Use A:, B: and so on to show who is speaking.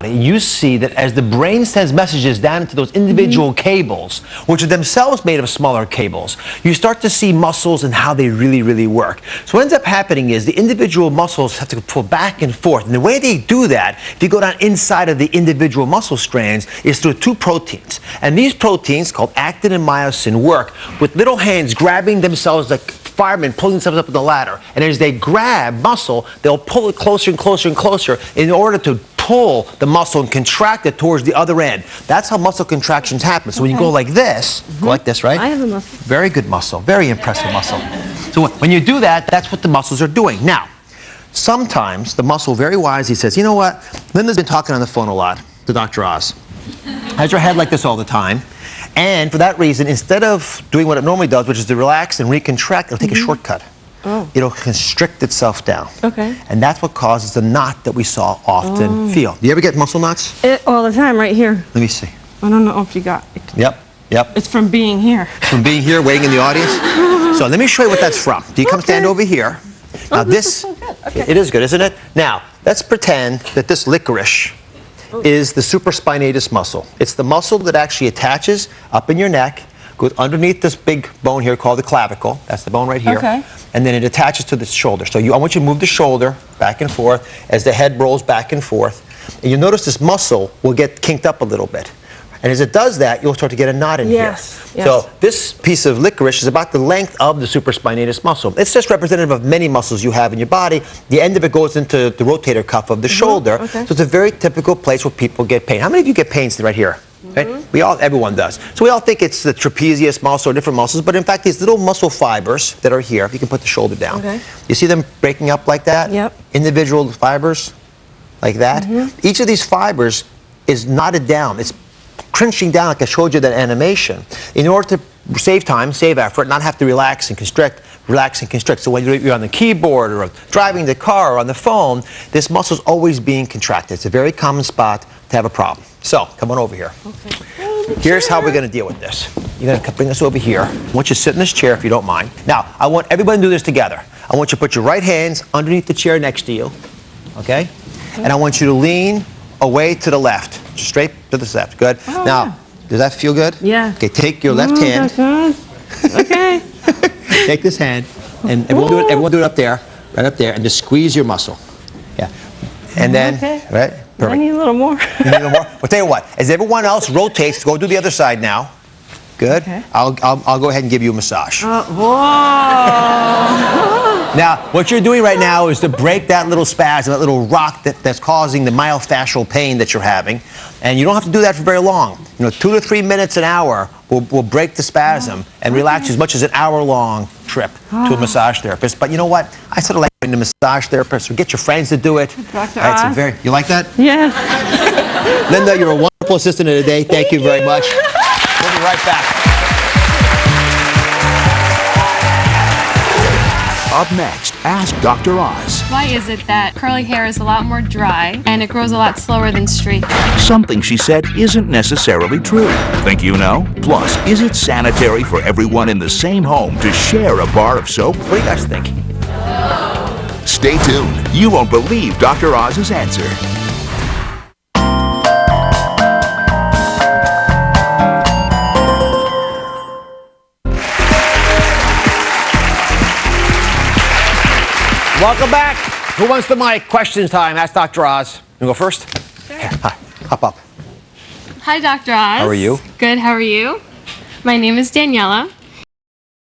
A: you see that as the brain sends messages down into those individual cables, which are themselves made of smaller cables, you start to see muscles and how they really, really work. So what ends up happening is the individual muscles have to pull back and forth. And the way they do that, if you go down inside of the individual muscle strands, is through two proteins. And these proteins, called actin and myosin, work with little hands grabbing themselves like firemen pulling themselves up the ladder. And as they grab muscle, they'll pull it closer and closer and closer in order to pull the muscle and contract it towards the other end. That's how muscle contractions happen. So when you go like this, go like this, right?
B: I have a muscle.
A: Very good muscle, very impressive muscle. So when you do that, that's what the muscles are doing. Now, sometimes the muscle very wisely says, you know what, Linda's been talking on the phone a lot to Dr. Oz. Has her head like this all the time. And for that reason, instead of doing what it normally does, which is to relax and recontract, it'll take a shortcut.
B: Oh.
A: It'll constrict itself down.
B: Okay.
A: And that's what causes the knot that we saw often feel. Do you ever get muscle knots?
B: All the time, right here.
A: Let me see.
B: I don't know if you got it.
A: Yep, yep.
B: It's from being here.
A: From being here, waiting in the audience? So let me show you what that's from. Do you come stand over here? Now
B: this is so good. Okay.
A: It is good, isn't it? Now, let's pretend that this licorice is the supraspinatus muscle. It's the muscle that actually attaches up in your neck, goes underneath this big bone here called the clavicle. That's the bone right here.
B: Okay.
A: And then it attaches to the shoulder. So I want you to move the shoulder back and forth as the head rolls back and forth. And you'll notice this muscle will get kinked up a little bit. And as it does that, you'll start to get a knot in here.
B: Yes.
A: So this piece of licorice is about the length of the supraspinatus muscle. It's just representative of many muscles you have in your body. The end of it goes into the rotator cuff of the shoulder.
B: Okay.
A: So it's a very typical place where people get pain. How many of you get pains right here? Right? Everyone does. So we all think it's the trapezius muscle or different muscles, but in fact these little muscle fibers that are here, if you can put the shoulder down.
B: Okay.
A: You see them breaking up like that?
B: Yep.
A: Individual fibers like that. Each of these fibers is knotted down. It's crunching down like I showed you that animation in order to save time, save effort, not have to relax and constrict, relax and constrict. So when you're on the keyboard or driving the car or on the phone, this muscle is always being contracted. It's a very common spot to have a problem. So come on over here.
B: Okay.
A: Here's how we're going to deal with this. You're going to bring us over here. I want you to sit in this chair if you don't mind. Now, I want everybody to do this together. I want you to put your right hands underneath the chair next to you, okay? And I want you to lean away to the left, straight to the left. Good.
B: Oh,
A: now,
B: yeah.
A: Does that feel good?
B: Yeah.
A: Okay, take your left hand.
B: Okay.
A: Take this hand, and everyone do it up there, right up there, and just squeeze your muscle. Yeah. And then, right? Perfect.
B: I need a little more.
A: You need a little more? Well, tell you what, as everyone else rotates, go do the other side now. Good.
B: Okay.
A: I'll go ahead and give you a massage.
B: Whoa.
A: Now, what you're doing right now is to break that little spasm, that little rock that's causing the myofascial pain that you're having. And you don't have to do that for very long. 2 to 3 minutes an hour will break the spasm and relax as much as an hour-long trip to a massage therapist. But you know what? I sort of like going to massage therapists or get your friends to do it.
B: Dr. Oz.
A: You like that?
B: Yes.
A: Linda, you're a wonderful assistant of the day. Thank you very much. We'll be right back.
C: Up next, Ask Dr. Oz.
D: Why is it that curly hair is a lot more dry and it grows a lot slower than straight hair?
C: Something she said isn't necessarily true. Think you know? Plus, is it sanitary for everyone in the same home to share a bar of soap?
A: What do you guys think?
C: Stay tuned. You won't believe Dr. Oz's answer.
A: Welcome back. Who wants the mic? Questions time. Ask Dr. Oz. You go first?
D: Sure.
A: Here, hi. Hop up.
D: Hi, Dr. Oz.
A: How are you?
D: Good. How are you? My name is Daniela.